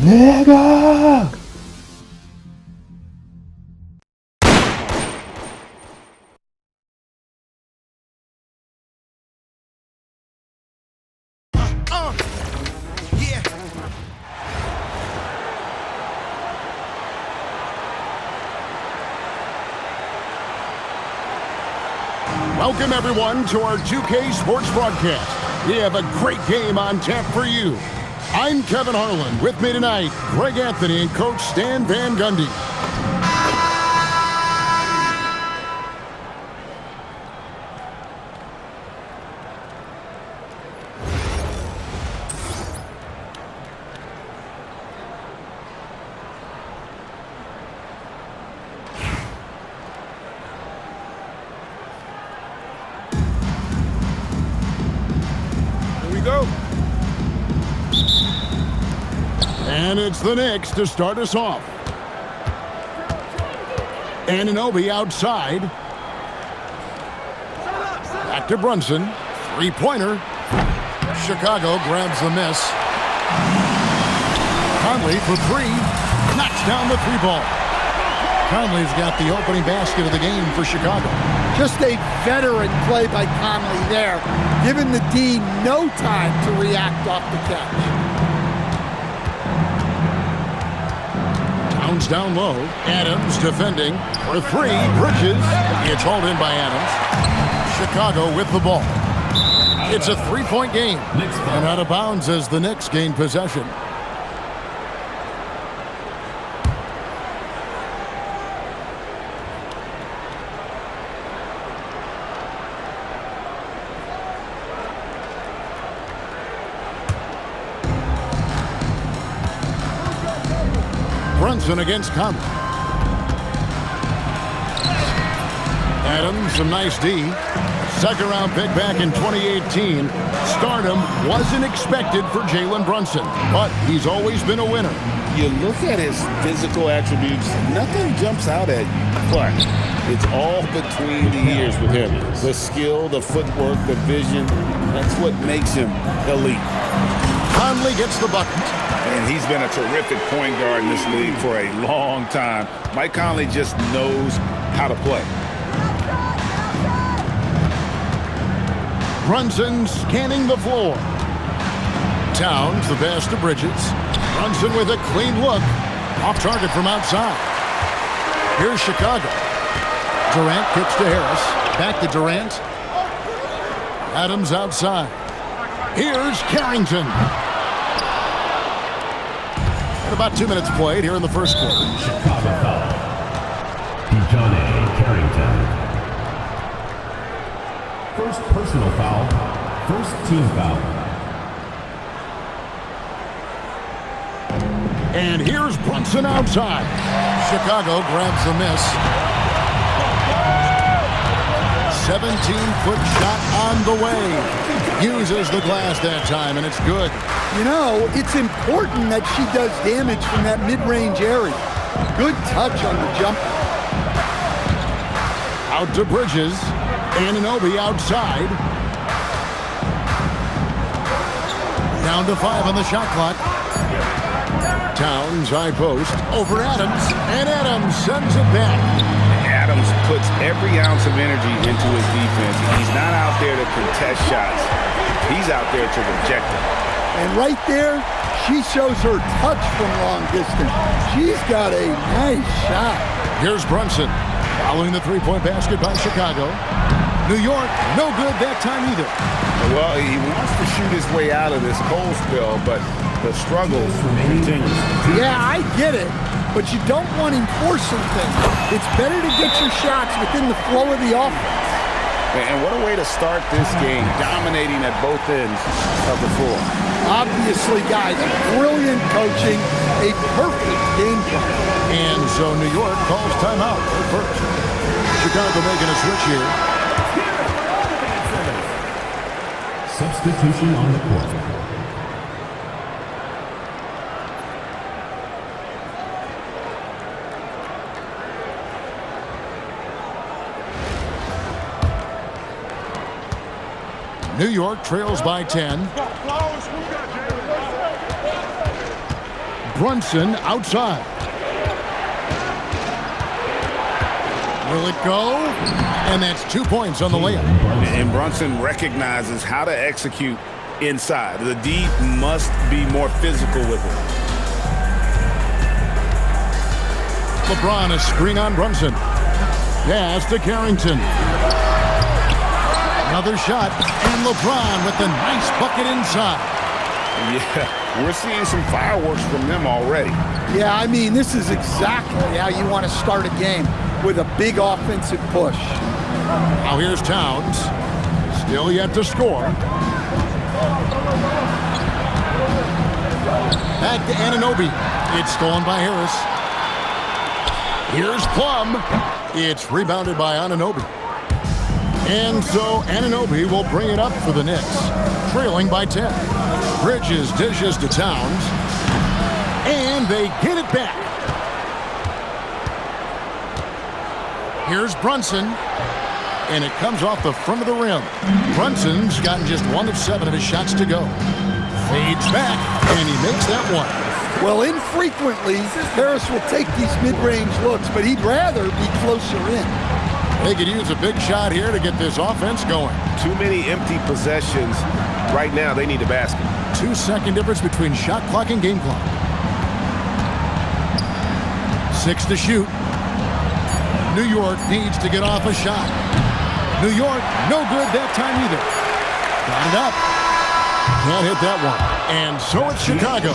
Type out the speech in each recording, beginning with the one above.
내가 Yeah. Welcome, everyone, to our 2K Sports broadcast. We have a great game on tap for you. I'm Kevin Harlan. With me tonight, Greg Anthony and Coach Stan Van Gundy. Go. And it's the Knicks to start us off. Anunoby outside. Back to Brunson. Three-pointer. Chicago grabs the miss. Conley for three. Knocks down the three ball. Conley's got the opening basket of the game for Chicago. Just a veteran play by Conley there, giving the D no time to react off the catch. Towns down low. Adams defending for three. Bridges. It's hauled in by Adams. Chicago with the ball. It's a three-point game. And out of bounds as the Knicks gain possession. Brunson against Conley. Adams, some nice D. Second round pick back in 2018. Stardom wasn't expected for Jalen Brunson, but he's always been a winner. You look at his physical attributes, nothing jumps out at you, but it's all between the ears with him. The skill, the footwork, the vision, that's what makes him elite. Conley gets the bucket. And he's been a terrific point guard in this league for a long time. Mike Conley just knows how to play. Brunson scanning the floor. Towns, the pass to Bridges. Brunson with a clean look. Off target from outside. Here's Chicago. Durant kicks to Harris. Back to Durant. Adams outside. Here's Carrington. And about 2 minutes played here in the first quarter. Chicago foul. DeJounte Carrington. First personal foul. First team foul. And here's Brunson outside. Chicago grabs the miss. 17-foot shot on the way. Uses the glass that time, and it's good. You know, it's important that she does damage from that mid-range area. Good touch on the jumper. Out to Bridges. Anunoby outside. Down to 5 on the shot clock. Towns, high post, over Adams, and Adams sends it back. Adams puts every ounce of energy into his defense. He's not out there to contest shots. He's out there to reject them. And right there, she shows her touch from long distance. She's got a nice shot. Here's Brunson, following the three-point basket by Chicago. New York, no good that time either. Well, he wants to shoot his way out of this cold spell, but the struggles continue. Yeah, I get it, but you don't want him forcing things. It's better to get your shots within the flow of the offense. And what a way to start this game, dominating at both ends of the floor. Obviously, guys, brilliant coaching, a perfect game plan. And so New York calls timeout at first. Chicago making a switch here. Substitution on the court. New York trails by 10. Brunson outside. Will it go? And that's 2 points on the layup. And Brunson recognizes how to execute inside. The D must be more physical with it. LeBron, a screen on Brunson. Pass to Carrington. Another shot, and LeBron with a nice bucket inside. Yeah, we're seeing some fireworks from them already. Yeah, I mean, this is exactly how you want to start a game, with a big offensive push. Now here's Towns. Still yet to score. Back to Anunoby. It's stolen by Harris. Here's Plum. It's rebounded by Anunoby. And so Anunoby will bring it up for the Knicks, trailing by 10. Bridges dishes to Towns, and they get it back. Here's Brunson, and it comes off the front of the rim. Brunson's gotten just 1 of 7 of his shots to go. Fades back, and he makes that one. Well, infrequently, Harris will take these mid-range looks, but he'd rather be closer in. They could use a big shot here to get this offense going. Too many empty possessions. Right now, they need a basket. 2-second difference between shot clock and game clock. 6 to shoot. New York needs to get off a shot. New York, no good that time either. Got it up. Can't hit that one. And so it's Chicago,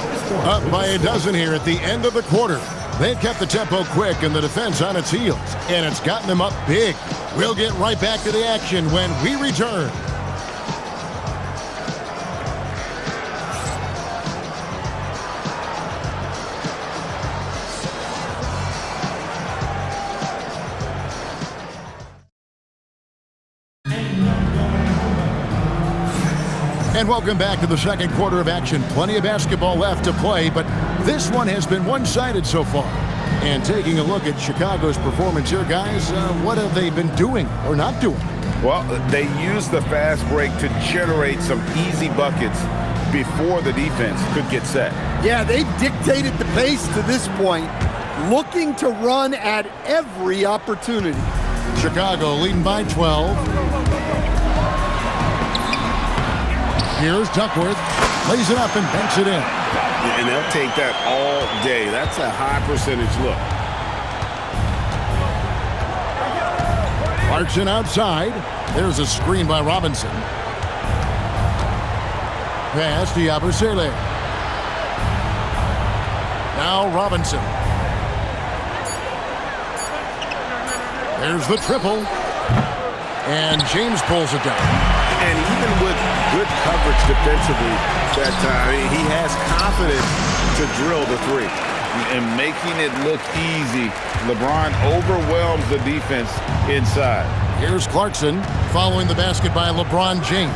up by a dozen here at the end of the quarter. They've kept the tempo quick and the defense on its heels, and it's gotten them up big. We'll get right back to the action when we return. And welcome back to the second quarter of action. Plenty of basketball left to play, but this one has been one-sided so far. And taking a look at Chicago's performance here, guys, what have they been doing or not doing? Well, they used the fast break to generate some easy buckets before the defense could get set. Yeah, they've dictated the pace to this point, looking to run at every opportunity. Chicago leading by 12. Here's Duckworth, lays it up and banks it in. And they'll take that all day. That's a high percentage look. Clarkson outside. There's a screen by Robinson. Pass to Yabusele. Now Robinson. There's the triple. And James pulls it down. And even with good coverage defensively that time, he has confidence to drill the three. And making it look easy, LeBron overwhelms the defense inside. Here's Clarkson following the basket by LeBron James.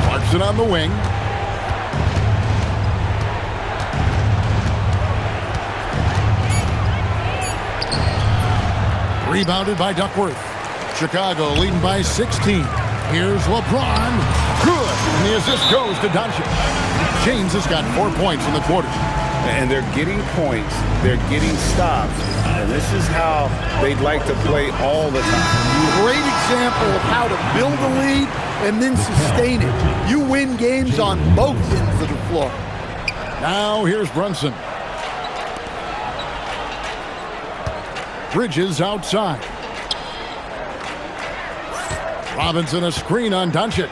Clarkson on the wing. Rebounded by Duckworth. Chicago leading by 16. Here's LeBron. Good. And the assist goes to Doncic. James has got 4 points in the quarter. And they're getting points. They're getting stops. And this is how they'd like to play all the time. Great example of how to build a lead and then sustain it. You win games on both ends of the floor. Now here's Brunson. Bridges outside. Robinson a screen on Doncic.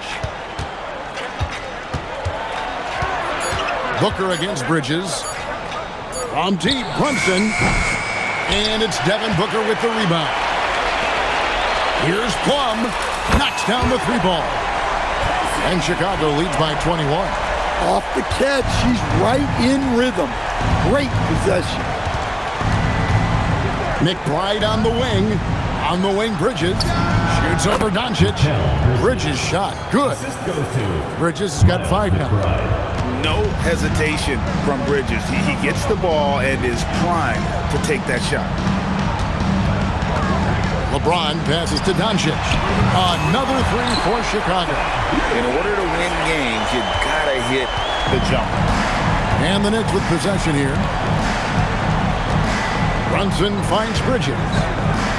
Booker against Bridges. From deep, Brunson. And it's Devin Booker with the rebound. Here's Plum. Knocks down the three ball. And Chicago leads by 21. Off the catch, he's right in rhythm. Great possession. McBride on the wing. On the wing, Bridges. Shoots over Doncic. Bridges shot. Good. Bridges has got 5 now. No hesitation from Bridges. He gets the ball and is primed to take that shot. LeBron passes to Doncic. Another three for Chicago. In order to win games, you gotta hit the jumper. And the Knicks with possession here. Brunson finds Bridges.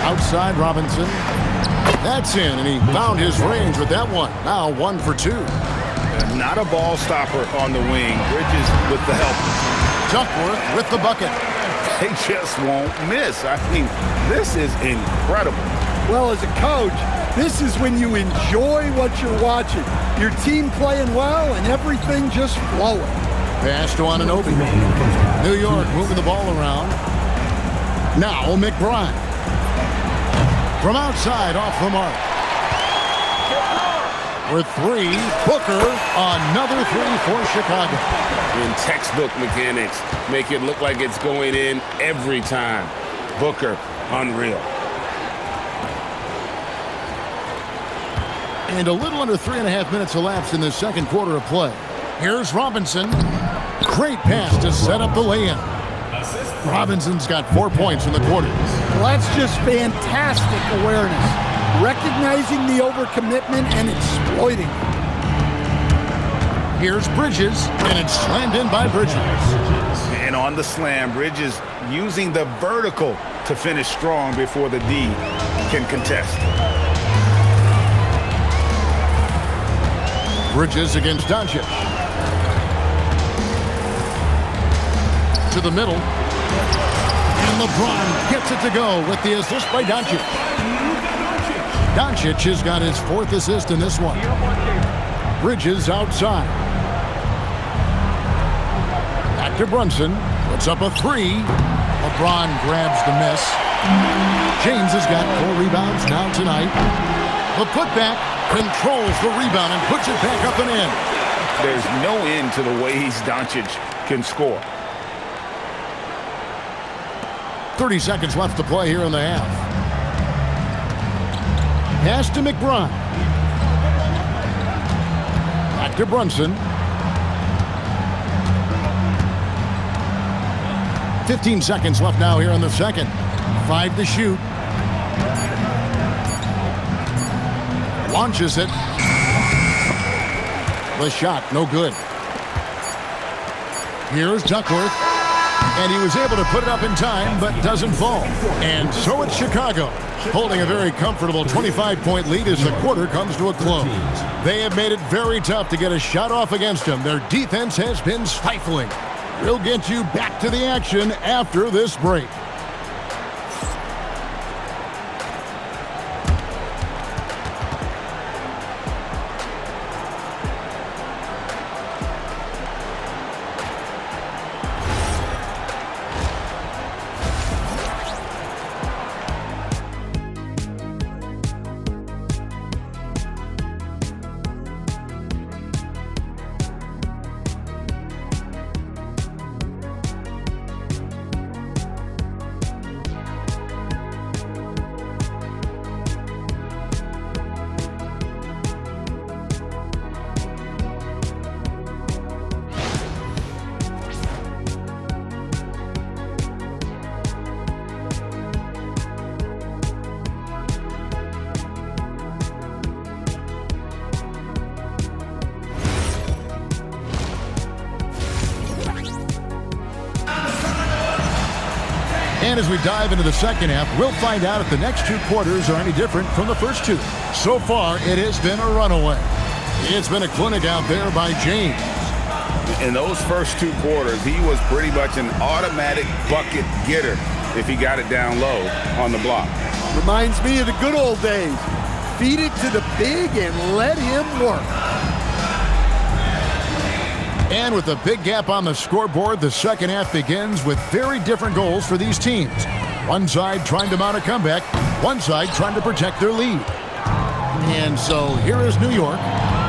Outside Robinson. That's in, and he found his range with that one. Now 1 for 2. Not a ball stopper on the wing. Bridges with the help. Duckworth with the bucket. They just won't miss. I mean, this is incredible. Well, as a coach, this is when you enjoy what you're watching. Your team playing well and everything just flowing. Pass to Anunoby. New York moving the ball around. Now McBride. From outside, off the mark. With three, Booker, another three for Chicago. In textbook mechanics, make it look like it's going in every time. Booker, unreal. And a little under 3.5 minutes elapsed in the second quarter of play. Here's Robinson. Great pass to set up the lay-in. Robinson's got 4 points in the quarter. Well, that's just fantastic awareness. Recognizing the overcommitment and exploiting it. Here's Bridges, and it's slammed in by Bridges. And on the slam, Bridges using the vertical to finish strong before the D can contest. Bridges against Doncic. To the middle. And LeBron gets it to go with the assist by Doncic. Doncic has got his 4th assist in this one. Bridges outside. Back to Brunson. Puts up a three. LeBron grabs the miss. James has got 4 rebounds now tonight. The putback controls the rebound and puts it back up and in. There's no end to the ways Doncic can score. 30 seconds left to play here in the half. Pass to McBride. Back to Brunson. 15 seconds left now here in the second. 5 to shoot. Launches it. The shot, no good. Here's Duckworth. And he was able to put it up in time, but doesn't fall. And so it's Chicago, holding a very comfortable 25-point lead as the quarter comes to a close. They have made it very tough to get a shot off against them. Their defense has been stifling. We'll get you back to the action after this break. And as we dive into the second half, we'll find out if the next 2 quarters are any different from the first 2. So far, it has been a runaway. It's been a clinic out there by James. In those first 2 quarters, he was pretty much an automatic bucket getter if he got it down low on the block. Reminds me of the good old days. Feed it to the big and let him work. And with a big gap on the scoreboard, the second half begins with very different goals for these teams. One side trying to mount a comeback, one side trying to protect their lead. And so here is New York.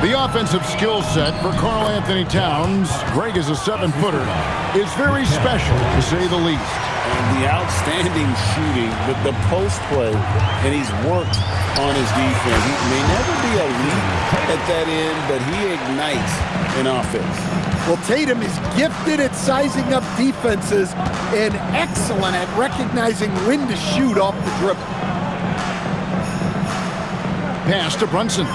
The offensive skill set for Karl Anthony Towns, Greg is a 7-footer, is very special to say the least. And the outstanding shooting, the post play, and he's worked on his defense. He may never be elite at that end, but he ignites an offense. Well, Tatum is gifted at sizing up defenses and excellent at recognizing when to shoot off the dribble. Pass to Brunson.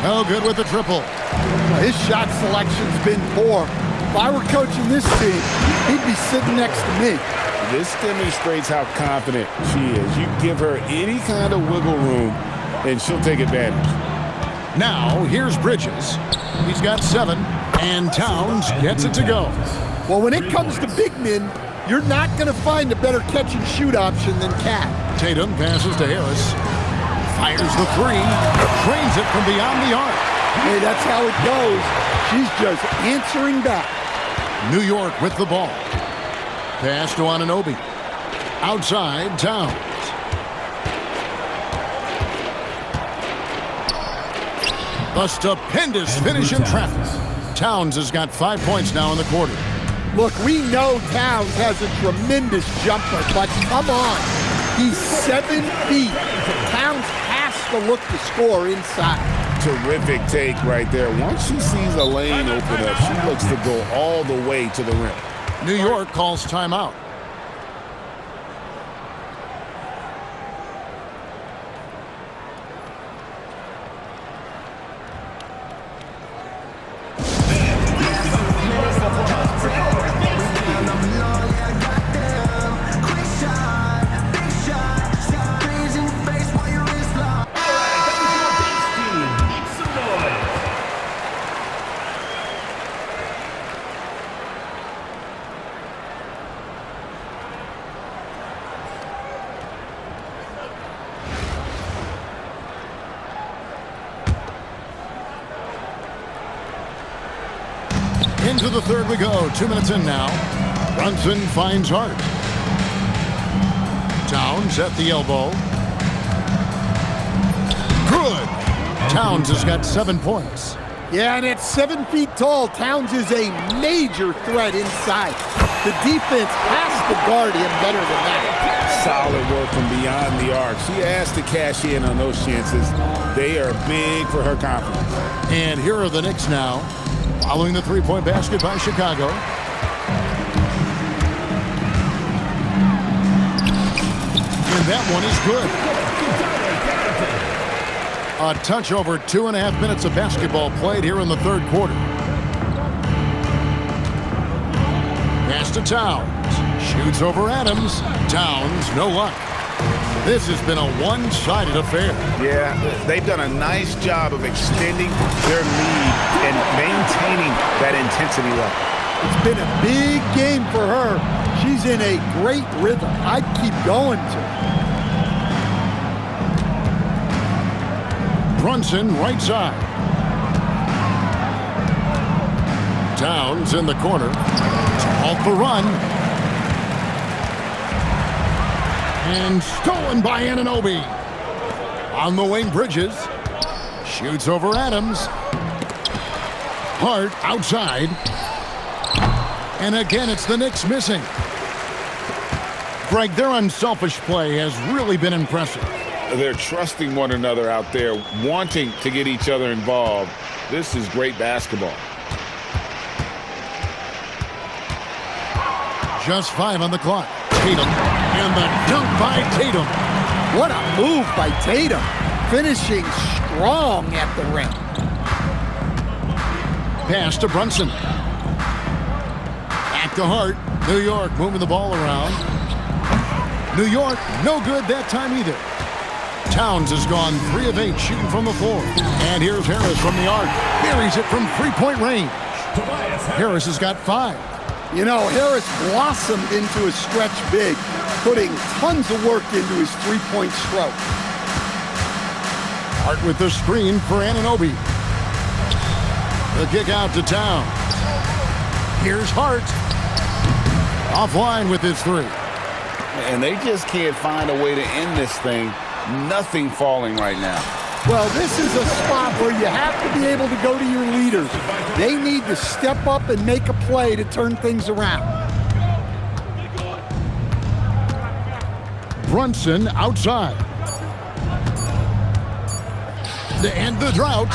Oh, good with the triple. His shot selection's been poor. If I were coaching this team, he'd be sitting next to me. This demonstrates how confident she is. You give her any kind of wiggle room, and she'll take advantage. Now, here's Bridges. He's got 7, and Towns gets it to go. Well, when it comes to big men, you're not going to find a better catch-and-shoot option than Cat. Tatum passes to Harris. Fires the 3. Trains it from beyond the arc. Hey, that's how it goes. She's just answering back. New York with the ball. Pass to Anunoby. Outside, Towns. A stupendous finish in traffic. Towns has got 5 points now in the quarter. Look, we know Towns has a tremendous jumper, but come on. He's 7 feet. Towns has to look to score inside. Terrific take right there. Once she sees a lane open up, she looks to go all the way to the rim. New York calls timeout. Into the third we go. 2 minutes in now. Brunson finds Hart. Towns at the elbow. Good. Towns has got 7 points. Yeah, and at 7 feet tall, Towns is a major threat inside. The defense has to guard him better than that. Solid work from beyond the arc. She has to cash in on those chances. They are big for her confidence. And here are the Knicks now. Following the three-point basket by Chicago. And that one is good. A touch over 2.5 minutes of basketball played here in the third quarter. Pass to Towns. Shoots over Adams. Towns, no luck. This has been a one-sided affair. Yeah, they've done a nice job of extending their lead and maintaining that intensity level. It's been a big game for her. She's in a great rhythm. I'd keep going to. Brunson, right side. Towns in the corner. Off the run. And stolen by Anunoby. On the wing, Bridges. Shoots over Adams. Hart outside. And again, it's the Knicks missing. Greg, their unselfish play has really been impressive. They're trusting one another out there, wanting to get each other involved. This is great basketball. Just 5 on the clock. Tatum. And the dunk by Tatum. What a move by Tatum. Finishing strong at the rim. Pass to Brunson. Back to Hart. New York moving the ball around. New York, no good that time either. Towns has gone 3 of 8 shooting from the floor. And here's Harris from the arc. Buries it from three-point range. Harris has got 5. You know, Harris blossomed into a stretch big, putting tons of work into his three-point stroke. Hart with the screen for Anunoby. The kick out to Towns. Here's Hart. Offline with his 3. And they just can't find a way to end this thing. Nothing falling right now. Well, this is a spot where you have to be able to go to your leaders. They need to step up and make a play to turn things around. Brunson outside. To end the drought.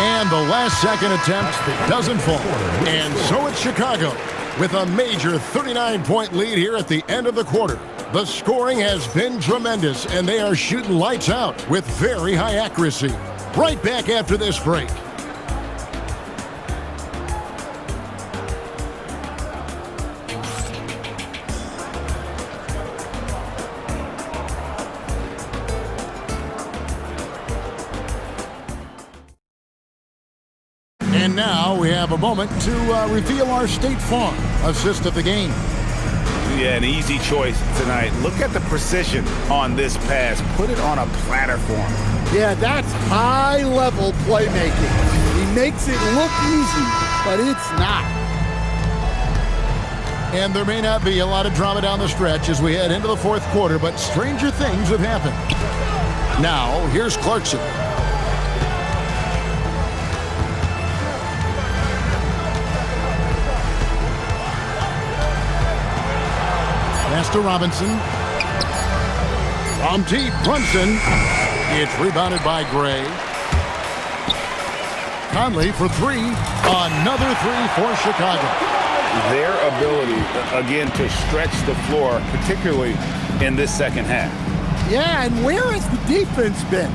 And the last second attempt doesn't fall. And so it's Chicago with a major 39-point lead here at the end of the quarter. The scoring has been tremendous, and they are shooting lights out with very high accuracy. Right back after this break. And now we have a moment to reveal our State Farm assist of the game. Yeah, an easy choice tonight. Look at the precision on this pass. Put it on a platter for him. Yeah, that's high-level playmaking. He makes it look easy, but it's not. And there may not be a lot of drama down the stretch as we head into the fourth quarter, but stranger things have happened. Now, here's Clarkson. Pass to Robinson. From deep, Brunson. It's rebounded by Gray. Conley for three. Another three for Chicago. Their ability, again, to stretch the floor, particularly in this second half. Yeah, and where has the defense been?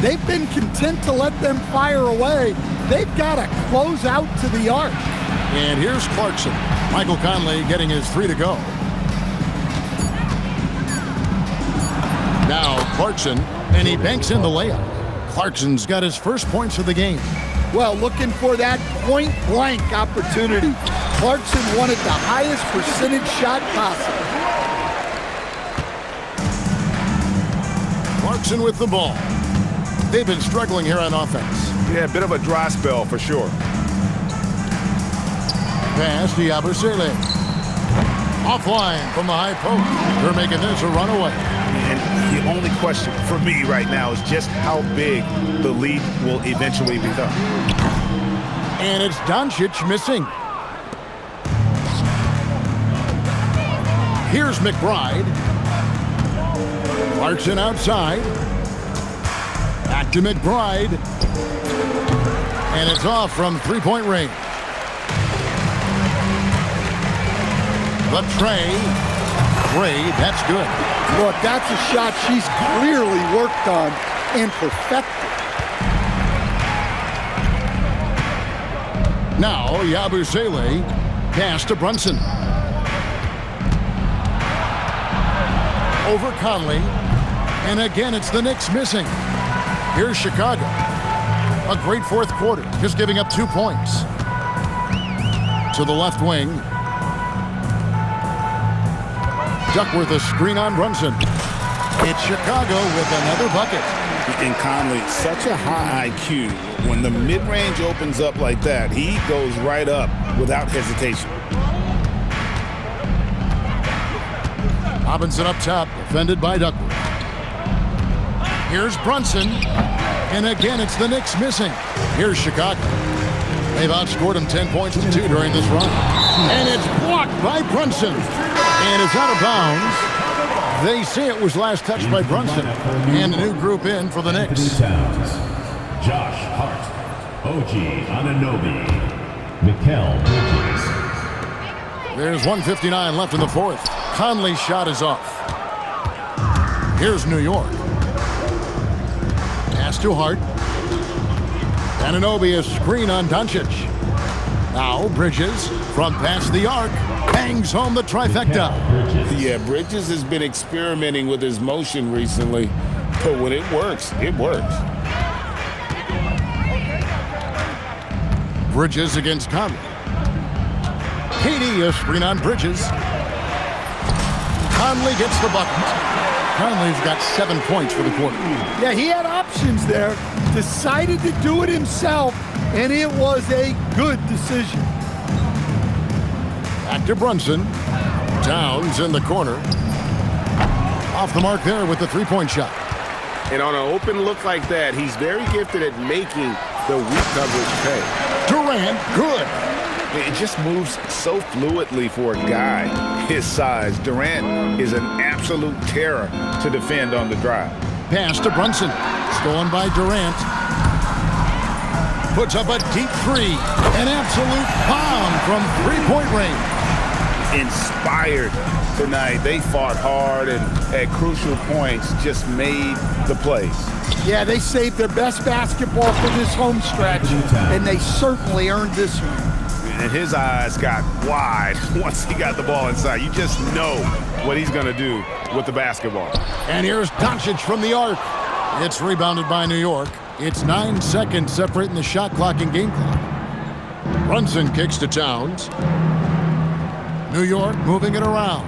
They've been content to let them fire away. They've got to close out to the arc. And here's Clarkson. Michael Conley getting his three to go. Now Clarkson, and he banks in the layup. Clarkson's got his first points of the game. Well, looking for that point-blank opportunity. Clarkson wanted the highest percentage shot possible. Clarkson with the ball. They've been struggling here on offense. Yeah, a bit of a dry spell for sure. Pass to Yabusele. Offline from the high post. They're making this a runaway. And the only question for me right now is just how big the lead will eventually become. And it's Doncic missing. Here's McBride. Clarkson outside. Back to McBride. And it's off from three-point range. The tray. Gray, that's good. Look, that's a shot she's clearly worked on and perfected. Now, Yabusele, pass to Brunson. Over Conley. And again, it's the Knicks missing. Here's Chicago. A great fourth quarter, just giving up 2 points. To the left wing. Duckworth a screen on Brunson. It's Chicago with another bucket. And Conley, such a high IQ. When the mid-range opens up like that, he goes right up without hesitation. Robinson up top, defended by Duckworth. Here's Brunson. And again, it's the Knicks missing. Here's Chicago. They've outscored him 10 points to 2 during this run. And it's blocked by Brunson. And it's out of bounds. They say it was last touched by Brunson. And a new group in for the Knicks. Josh Hart, OG Anunoby, Mikal Bridges. There's 1:59 left in the fourth. Conley's shot is off. Here's New York. Pass to Hart. Anunoby a screen on Doncic. Now Bridges from past the arc bangs home the trifecta. Yeah, Bridges has been experimenting with his motion recently, but when it works, it works. Bridges against Conley. KD a screen on Bridges. Conley gets the bucket. Conley's got 7 points for the quarter. Yeah, he had options there. Decided to do it himself, and it was a good decision. Back to Brunson. Towns in the corner. Off the mark there with the three-point shot. And on an open look like that, he's very gifted at making the weak coverage pay. Durant, good. It just moves so fluidly for a guy his size. Durant is an absolute terror to defend on the drive. Pass to Brunson. Stolen by Durant. Puts up a deep three. An absolute bomb from three-point range. inspired tonight. They fought hard and at crucial points just made the plays. Yeah, they saved their best basketball for this home stretch, and they certainly earned this one. And his eyes got wide once he got the ball inside. You just know what he's going to do with the basketball. And here's Doncic from the arc. It's rebounded by New York. It's 9 seconds separating the shot clock and game clock. Brunson kicks to Towns. New York moving it around.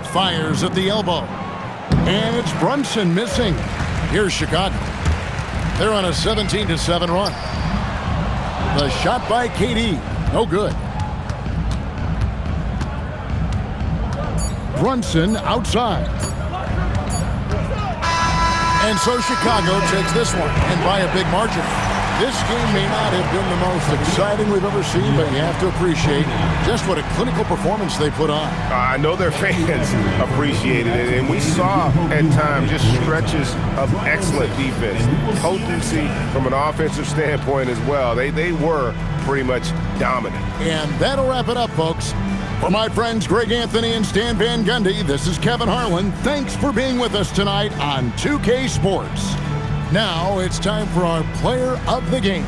Fires at the elbow. And it's Brunson missing. Here's Chicago. They're on a 17-7 run. The shot by KD. No good. Brunson outside. And so Chicago takes this one, and by a big margin. This game may not have been the most exciting we've ever seen, but you have to appreciate just what a clinical performance they put on. I know their fans appreciated it, and we saw at times just stretches of excellent defense. Potency from an offensive standpoint as well. They were pretty much dominant. And that'll wrap it up, folks. For my friends Greg Anthony and Stan Van Gundy, this is Kevin Harlan. Thanks for being with us tonight on 2K Sports. Now it's time for our player of the game.